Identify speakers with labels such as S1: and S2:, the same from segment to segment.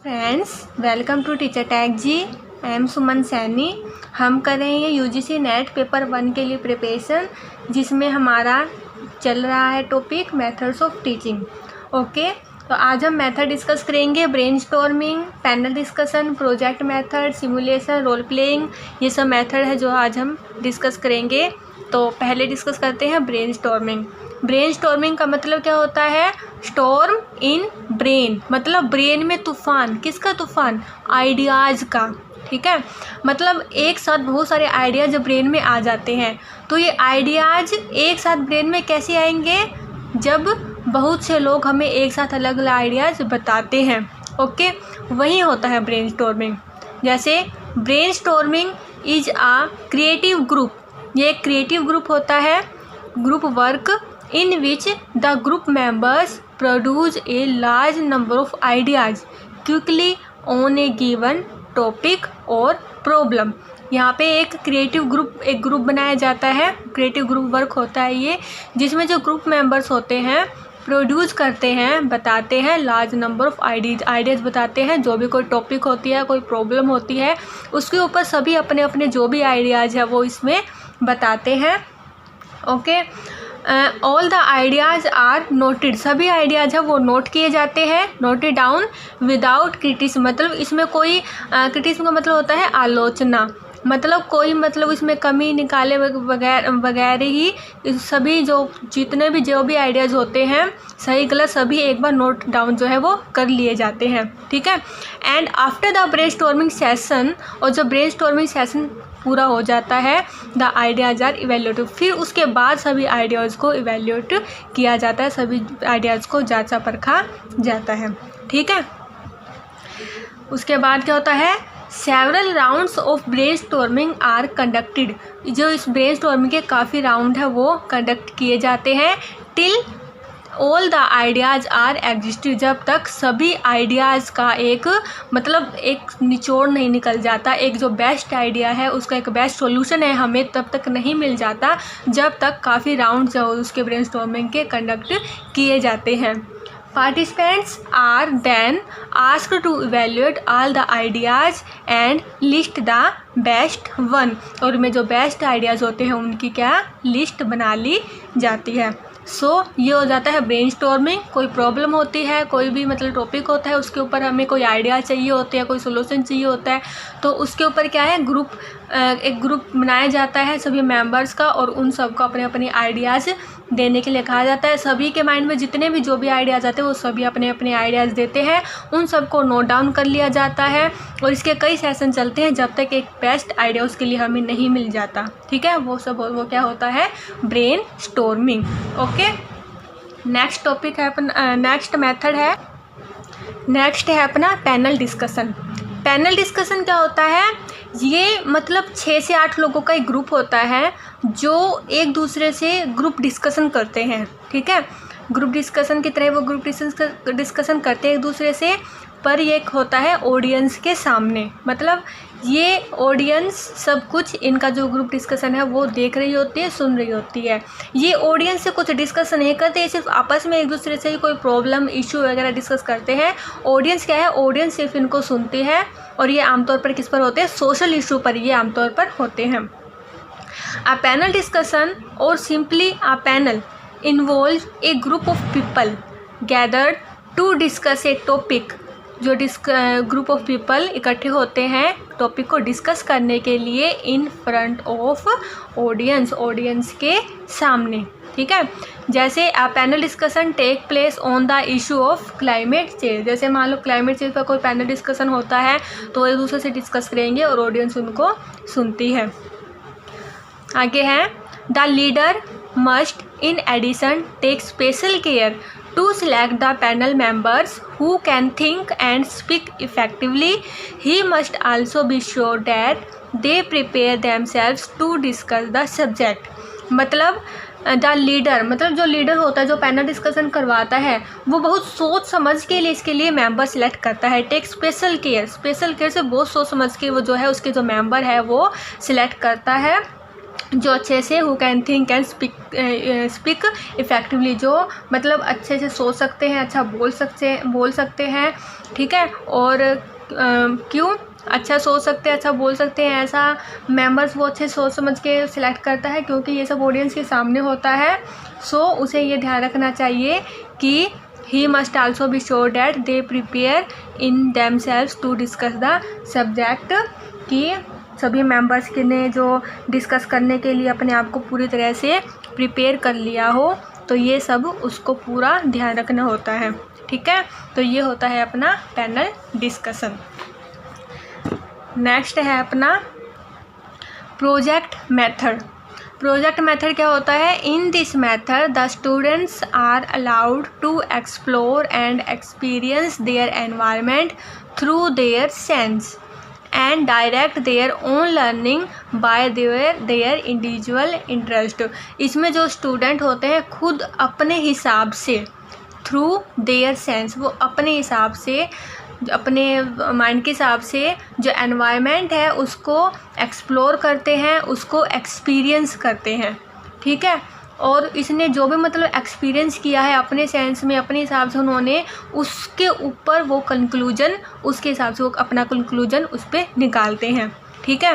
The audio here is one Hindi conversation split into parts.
S1: Friends, welcome to teacher tag ji. I am Suman Saini. हम कर रहे हैं यूजीसी नेट पेपर 1 के लिए प्रिपरेशन, जिसमें हमारा चल रहा है topic methods of teaching. Okay, तो आज हम मेथड डिस्कस करेंगे, brainstorming, panel discussion, project method, simulation, role playing. ये सब मेथड है जो आज हम डिस्कस करेंगे। तो पहले डिस्कस करते हैं ब्रेनस्टॉर्मिंग। ब्रेनस्टॉर्मिंग का मतलब क्या होता है? स्टॉर्म इन ब्रेन, मतलब ब्रेन में तूफान। किसका तूफान? आइडियाज़ का। ठीक है, मतलब एक साथ बहुत सारे आइडियाज़ ब्रेन में आ जाते हैं। तो ये आइडियाज़ एक साथ ब्रेन में कैसे आएंगे? जब बहुत से लोग हमें एक साथ अलग अलग आइडियाज़ बताते हैं। ओके, वही होता है ब्रेनस्टॉर्मिंग। जैसे brainstorming is a creative group, ये एक क्रिएटिव ग्रुप होता है, group work in which the group members produce a large number of ideas quickly on a given topic or problem। यहाँ पे एक ग्रुप बनाया जाता है, क्रिएटिव ग्रुप वर्क होता है ये, जिसमें जो ग्रुप मेंबर्स होते हैं प्रोड्यूस करते हैं, बताते हैं लार्ज नंबर ऑफ आइडियाज़ बताते हैं। जो भी कोई टॉपिक होती है, कोई प्रॉब्लम होती है, उसके ऊपर सभी अपने अपने जो भी आइडियाज़ है वो इसमें बताते हैं। Okay, all the ideas are noted, सभी आइडियाज़ है वो नोट किए जाते हैं, नोटेड डाउन विदाउट क्रिटिसिज्म। मतलब इसमें कोई क्रिटिसिज्म का मतलब होता है आलोचना, मतलब कोई मतलब इसमें कमी निकाले वगैरह ही सभी जितने भी जो भी आइडियाज़ होते हैं, सही गलत सभी एक बार नोट डाउन जो है वो कर लिए जाते हैं। ठीक है, and after the brainstorming session, और जब ब्रेनस्टॉर्मिंग सेशन पूरा हो जाता है, द आइडियाज़ आर इवेल्यूएटेड, फिर उसके बाद सभी आइडियाज़ को इवेल्यूएट किया जाता है, सभी आइडियाज़ को जांचा परखा जाता है। ठीक है, उसके बाद क्या होता है? Several rounds of brainstorming are conducted, जो इस ब्रेनस्टॉर्मिंग के काफ़ी राउंड है वो कंडक्ट किए जाते हैं, till all the ideas are exhausted, जब तक सभी आइडियाज़ का एक मतलब एक निचोड़ नहीं निकल जाता, एक जो बेस्ट आइडिया है उसका एक बेस्ट सॉल्यूशन है हमें तब तक नहीं मिल जाता, जब तक काफ़ी राउंड्स है उसके ब्रेनस्टॉर्मिंग के कंडक्ट किए जाते हैं। Participants are then asked to evaluate all the ideas and list the best one, और में जो बेस्ट आइडियाज़ होते हैं उनकी क्या लिस्ट बना ली जाती है। ये हो जाता है ब्रेनस्टॉर्मिंग। कोई प्रॉब्लम होती है, कोई भी मतलब टॉपिक होता है, उसके ऊपर हमें कोई आइडिया चाहिए होते हैं, कोई सोल्यूशन चाहिए होता है, तो उसके ऊपर क्या है, एक ग्रुप बनाया जाता है सभी मेंबर्स का, और उन सबको अपने अपने आइडियाज़ देने के लिए कहा जाता है। सभी के माइंड में जितने भी जो भी आइडियाज़ आते हैं वो सभी अपने अपने आइडियाज़ देते हैं, उन सबको नोट डाउन कर लिया जाता है, और इसके कई सेशन चलते हैं जब तक एक बेस्ट आइडिया उसके लिए हमें नहीं मिल जाता। ठीक है, वो क्या होता है? ब्रेनस्टॉर्मिंग। ओके, नेक्स्ट टॉपिक है नेक्स्ट मेथड है, नेक्स्ट है अपना पैनल डिस्कशन। पैनल डिस्कशन क्या होता है? ये मतलब 6 से 8 लोगों का एक ग्रुप होता है जो एक दूसरे से ग्रुप डिस्कशन करते हैं। ठीक है, ग्रुप डिस्कशन की तरह वो ग्रुप डिस्कशन करते हैं एक दूसरे से, पर ये होता है ऑडियंस के सामने। मतलब ये ऑडियंस सब कुछ इनका जो ग्रुप डिस्कशन है वो देख रही होती है, सुन रही होती है। ये ऑडियंस से कुछ डिस्कस नहीं करते, ये सिर्फ आपस में एक दूसरे से ही कोई प्रॉब्लम इशू वगैरह डिस्कस करते हैं। ऑडियंस क्या है? ऑडियंस सिर्फ इनको सुनती है, और ये आमतौर पर किस पर होते हैं? सोशल इशू पर ये आमतौर पर होते हैं। A panel discussion or simply a panel involve a group of people gathered to discuss a topic. जो ग्रुप ऑफ पीपल इकट्ठे होते हैं टॉपिक को डिस्कस करने के लिए इन फ्रंट ऑफ ऑडियंस के सामने। ठीक है, जैसे a panel discussion take place on the issue of climate change. जैसे मान लो क्लाइमेट चेंज पर कोई पैनल डिस्कशन होता है तो एक दूसरे से डिस्कस करेंगे और ऑडियंस उनको सुनती है। आगे है, the leader must in addition take special care to select the panel members who can think and speak effectively. He must also be sure that they prepare themselves to discuss the subject. मतलब द लीडर, मतलब जो लीडर होता है, जो पैनल डिस्कशन करवाता है, वो बहुत सोच समझ के लिए इसके लिए मेंबर सिलेक्ट करता है। टेक स्पेशल केयर से बहुत सोच समझ के वो जो है उसके जो मेंबर है वो सिलेक्ट करता है। जो अच्छे से who can think and speak effectively, जो मतलब अच्छे से सोच सकते हैं, अच्छा बोल सकते हैं, ठीक है। और क्यों अच्छा सोच सकते हैं, अच्छा बोल सकते हैं, ऐसा मेंबर्स वो अच्छे सोच समझ के सिलेक्ट करता है क्योंकि ये सब ऑडियंस के सामने होता है। सो उसे ये ध्यान रखना चाहिए कि he must also be sure that they prepare in themselves to discuss the subject, कि सभी मेंबर्स के ने जो डिस्कस करने के लिए अपने आप को पूरी तरह से प्रिपेयर कर लिया हो, तो ये सब उसको पूरा ध्यान रखना होता है, ठीक है। तो ये होता है अपना पैनल डिस्कशन। नेक्स्ट है अपना प्रोजेक्ट मेथड। प्रोजेक्ट मेथड क्या होता है? In this method the students are allowed to explore and experience their environment through their sense and direct their own learning by their individual interest. इसमें जो स्टूडेंट होते हैं खुद अपने हिसाब से, थ्रू देयर सेंस, वो अपने हिसाब से, अपने माइंड के हिसाब से जो एनवायरनमेंट है उसको एक्सप्लोर करते हैं, उसको एक्सपीरियंस करते हैं, ठीक है। और इसने जो भी मतलब एक्सपीरियंस किया है अपने सेंस में, अपने हिसाब से उन्होंने उसके ऊपर वो कंक्लूजन, उसके हिसाब से वो अपना कंक्लूजन उस पर निकालते हैं, ठीक है।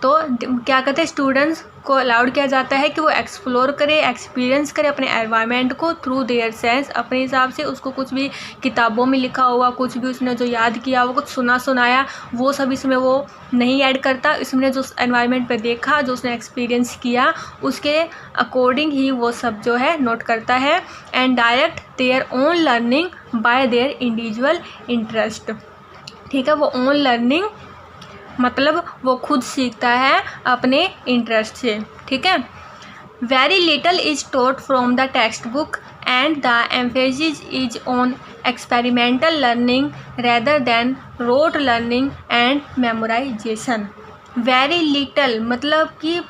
S1: तो क्या कहते हैं, स्टूडेंट्स को अलाउड किया जाता है कि वो एक्सप्लोर करे, एक्सपीरियंस करे अपने एनवायरनमेंट को थ्रू देयर सेंस, अपने हिसाब से। उसको कुछ भी किताबों में लिखा हुआ, कुछ भी उसने जो याद किया, वो कुछ सुनाया, वो सब इसमें वो नहीं ऐड करता। इसमें जो एनवायरनमेंट पे देखा, जो उसने एक्सपीरियंस किया, उसके अकॉर्डिंग ही वो सब जो है नोट करता है। And direct their own learning by their individual interest, ठीक है। वो ओन लर्निंग मतलब वो खुद सीखता है अपने इंटरेस्ट से, ठीक है। Very little is taught from the text book and the emphasis is on experimental learning rather than rote learning and memorisation. Very little मतलब कि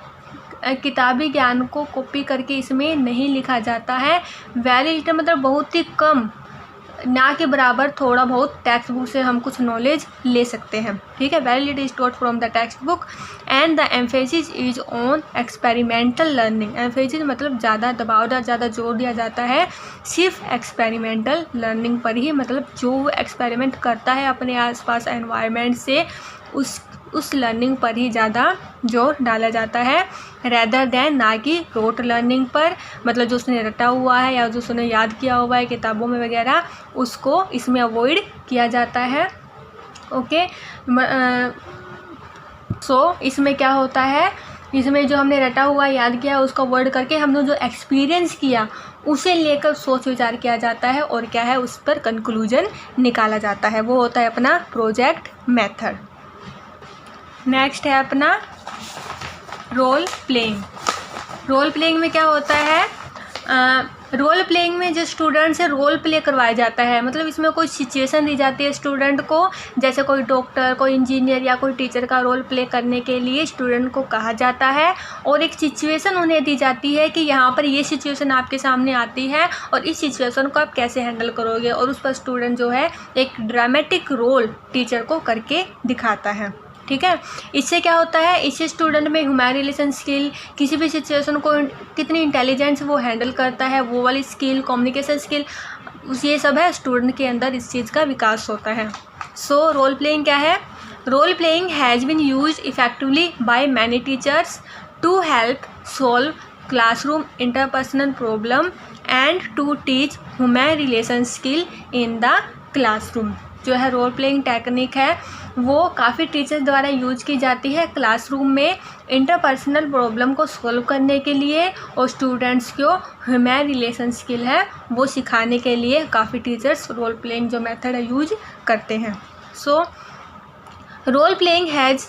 S1: किताबी ज्ञान को कॉपी करके इसमें नहीं लिखा जाता है। वेरी लिटल मतलब बहुत ही कम, ना के बराबर, थोड़ा बहुत टेक्स्ट बुक से हम कुछ नॉलेज ले सकते हैं, ठीक है। Very little is taught from the text book and the emphasis is on experimental learning. Emphasis मतलब ज़्यादा दबाव, ज़्यादा जोर दिया जाता है सिर्फ एक्सपेरिमेंटल लर्निंग पर ही, मतलब जो एक्सपेरिमेंट करता है अपने आसपास एनवायरनमेंट से, उस लर्निंग पर ही ज़्यादा जोर डाला जाता है, रेदर देन ना कि रोट लर्निंग पर, मतलब जो उसने रटा हुआ है या जो उसने याद किया हुआ है किताबों में वगैरह, उसको इसमें अवॉइड किया जाता है, ओके। सो इसमें क्या होता है, इसमें जो हमने रटा हुआ याद किया उसको अवॉइड करके हमने जो एक्सपीरियंस किया उसे लेकर सोच विचार किया जाता है और क्या है उस पर कंक्लूजन निकाला जाता है। वो होता है अपना प्रोजेक्ट मेथड। नेक्स्ट है अपना रोल प्लेइंग। रोल प्लेइंग में क्या होता है, रोल प्लेइंग में जो स्टूडेंट से रोल प्ले करवाया जाता है, मतलब इसमें कोई सिचुएशन दी जाती है स्टूडेंट को, जैसे कोई डॉक्टर, कोई इंजीनियर या कोई टीचर का रोल प्ले करने के लिए स्टूडेंट को कहा जाता है और एक सिचुएशन उन्हें दी जाती है कि यहाँ पर ये सिचुएशन आपके सामने आती है और इस सिचुएशन को आप कैसे हैंडल करोगे, और उस पर स्टूडेंट जो है एक ड्रामेटिक रोल टीचर को करके दिखाता है, ठीक है। इससे क्या होता है, इससे स्टूडेंट में ह्यूमन रिलेशन स्किल, किसी भी सिचुएशन को कितनी इंटेलिजेंस वो हैंडल करता है, वो वाली स्किल, कम्युनिकेशन स्किल, ये सब है स्टूडेंट के अंदर, इस चीज़ का विकास होता है। सो रोल प्लेइंग क्या है, role playing has been used effectively by many teachers to help solve classroom interpersonal problem and to teach human relation skill in the classroom. जो है रोल प्लेइंग टेक्निक है वो काफ़ी टीचर्स द्वारा यूज की जाती है क्लासरूम में इंटरपर्सनल प्रॉब्लम को सॉल्व करने के लिए, और स्टूडेंट्स को ह्यूमन रिलेशन स्किल है वो सिखाने के लिए काफ़ी टीचर्स रोल प्लेइंग जो मेथड है यूज करते हैं। So role playing has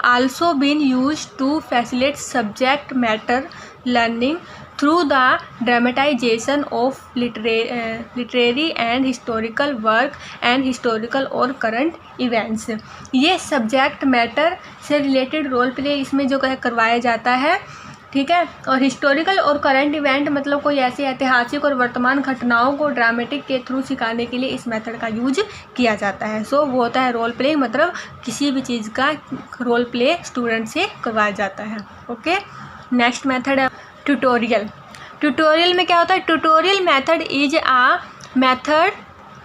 S1: also been use to facilitate subject matter learning through the dramatization of literary and historical work and historical or current events. ये सब्जेक्ट मैटर से रिलेटेड रोल प्ले इसमें जो करवाया जाता है, ठीक है। और हिस्टोरिकल और करंट इवेंट मतलब कोई ऐसी ऐतिहासिक और वर्तमान घटनाओं को ड्रामेटिक के थ्रू सिखाने के लिए इस मेथड का यूज किया जाता है। सो वो होता है रोल प्ले, मतलब किसी भी चीज़ का रोल प्ले स्टूडेंट से करवाया जाता है, ओके। नेक्स्ट मेथड है ट्यूटोरियल। ट्यूटोरियल में क्या होता है? Tutorial method is a method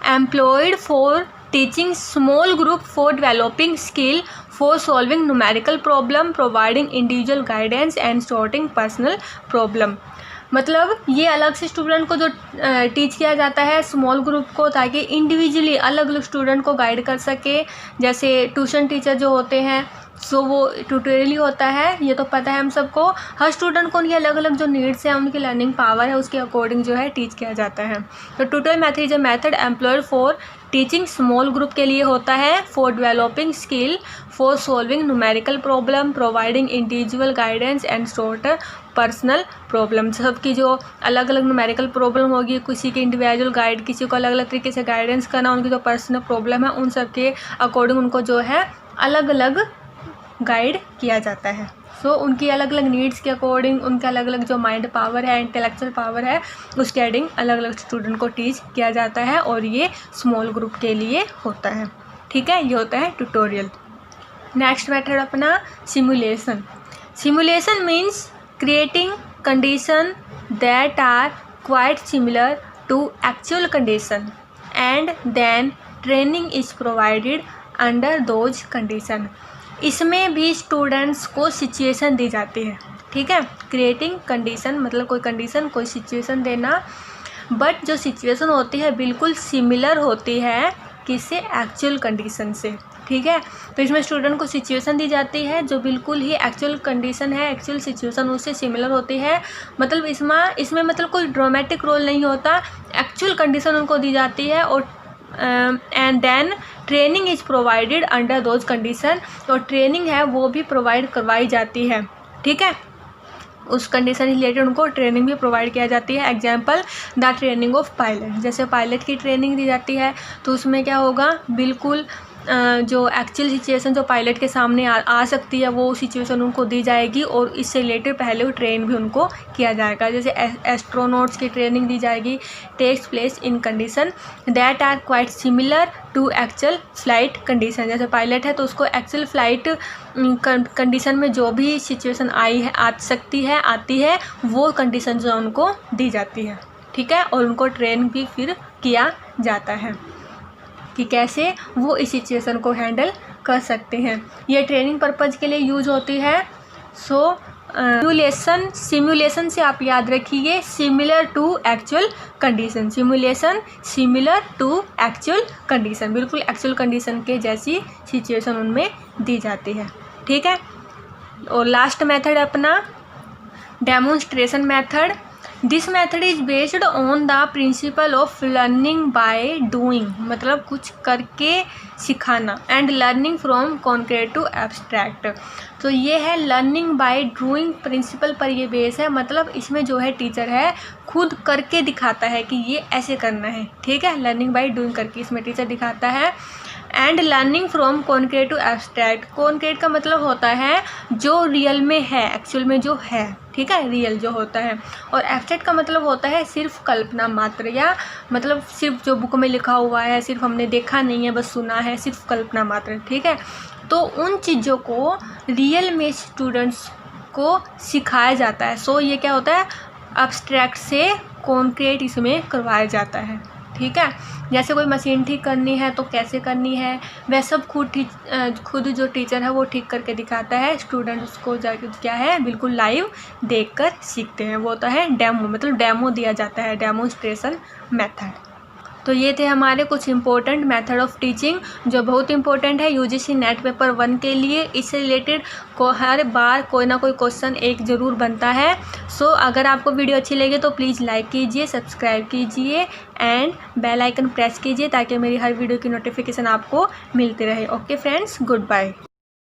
S1: employed for teaching small group for developing skill for solving numerical problem, providing individual guidance and sorting personal problem. मतलब ये अलग से स्टूडेंट को जो टीच किया जाता है स्मॉल ग्रुप को, ताकि इंडिविजुअली अलग अलग स्टूडेंट को गाइड कर सके। जैसे ट्यूशन टीचर जो होते हैं सो वो ट्यूटोरियल ही होता है, ये तो पता है हम सबको। हर स्टूडेंट को उनकी अलग अलग जो नीड्स हैं, उनकी लर्निंग पावर है, उसके अकॉर्डिंग जो है टीच किया जाता है। तो tutorial method is a method employed for teaching small group के लिए होता है, for developing skill, for solving numerical problem, providing individual guidance and sort personal problem. सबकी जो अलग अलग न्यूमेरिकल प्रॉब्लम होगी, किसी की इंडिविजुअल गाइड, किसी को अलग अलग तरीके से गाइडेंस करना, उनकी जो पर्सनल प्रॉब्लम है उन सब के अकॉर्डिंग उनको जो है अलग अलग गाइड किया जाता है। सो उनकी अलग अलग नीड्स के अकॉर्डिंग, उनका अलग अलग जो माइंड पावर है, इंटेलेक्चुअल पावर है, उसके अकॉर्डिंग अलग अलग स्टूडेंट को टीच किया जाता है, और ये स्मॉल ग्रुप के लिए होता है। ठीक है, ये होता है ट्यूटोरियल। नेक्स्ट मेथड अपना simulation. Simulation means creating condition that are quite similar to actual condition and then training is provided under those condition. इसमें भी स्टूडेंट्स को सिचुएशन दी जाती है। ठीक है, क्रिएटिंग कंडीशन मतलब कोई कंडीशन, कोई सिचुएशन देना, बट जो सिचुएशन होती है बिल्कुल सिमिलर होती है किससे? एक्चुअल कंडीशन से। ठीक है, तो इसमें स्टूडेंट को सिचुएशन दी जाती है जो बिल्कुल ही एक्चुअल कंडीशन है, एक्चुअल सिचुएशन उससे सिमिलर होती है। मतलब इसमें मतलब कोई ड्रामेटिक रोल नहीं होता, एक्चुअल कंडीशन उनको दी जाती है, और and then training is provided under those condition, और ट्रेनिंग है वो भी प्रोवाइड करवाई जाती है। ठीक है, उस कंडीशन रिलेटेड उनको ट्रेनिंग भी प्रोवाइड किया जाती है। Example the training of pilot, जैसे पायलट की ट्रेनिंग दी जाती है, तो उसमें क्या होगा, बिल्कुल जो एक्चुअल सिचुएशन जो पायलट के सामने आ सकती है वो सिचुएशन उनको दी जाएगी, और इससे रिलेटेड पहले वो ट्रेन भी उनको किया जाएगा। जैसे एस्ट्रोनॉट्स की ट्रेनिंग दी जाएगी, takes place in condition that are quite similar to actual flight condition. जैसे पायलट है तो उसको एक्चुअल फ्लाइट कंडीशन में जो भी सिचुएशन आती है वो कंडीशन जो उनको दी जाती है। ठीक है, और उनको ट्रेन भी फिर किया जाता है कि कैसे वो इस सिचुएशन को हैंडल कर सकते हैं। ये ट्रेनिंग पर्पज़ के लिए यूज होती है। सो सिमुलेशन से आप याद रखिए similar to actual condition. Simulation similar to actual condition, बिल्कुल एक्चुअल कंडीशन के जैसी सिचुएशन उनमें दी जाती है। ठीक है, और लास्ट मेथड अपना demonstration method. This method is based on the principle of learning by doing, मतलब कुछ करके सिखाना, and learning from concrete to abstract. तो ये है लर्निंग बाय डूइंग प्रिंसिपल पर ये बेस है, मतलब इसमें जो है टीचर है खुद करके दिखाता है कि ये ऐसे करना है। ठीक है, लर्निंग बाय डूइंग करके इसमें टीचर दिखाता है। And learning from concrete to abstract, concrete का मतलब होता है जो रियल में है, एक्चुअल में जो है। ठीक है, रियल जो होता है, और एब्स्ट्रैक्ट का मतलब होता है सिर्फ कल्पना मात्र, या मतलब सिर्फ जो बुक में लिखा हुआ है, सिर्फ हमने देखा नहीं है, बस सुना है, सिर्फ कल्पना मात्र। ठीक है, तो उन चीज़ों को रियल में स्टूडेंट्स को सिखाया जाता है। सो ये क्या होता है, एब्स्ट्रैक्ट से कॉन्क्रीट इसमें करवाया जाता है। ठीक है, जैसे कोई मशीन ठीक करनी है तो कैसे करनी है, वह सब खुद जो टीचर है वो ठीक करके दिखाता है। स्टूडेंट उसको जाके क्या है बिल्कुल लाइव देखकर सीखते हैं, वो होता है डेमो, मतलब डेमो दिया जाता है, डेमोन्स्ट्रेशन मेथड। तो ये थे हमारे कुछ इंपॉर्टेंट मेथड ऑफ टीचिंग जो बहुत इंपॉर्टेंट है यूजीसी नेट पेपर 1 के लिए। इससे रिलेटेड हर बार कोई ना कोई क्वेश्चन एक ज़रूर बनता है। सो अगर आपको वीडियो अच्छी लगे तो प्लीज़ लाइक कीजिए, सब्सक्राइब कीजिए एंड बेल आइकन प्रेस कीजिए ताकि मेरी हर वीडियो की नोटिफिकेशन आपको मिलती रहे। Okay friends, good bye.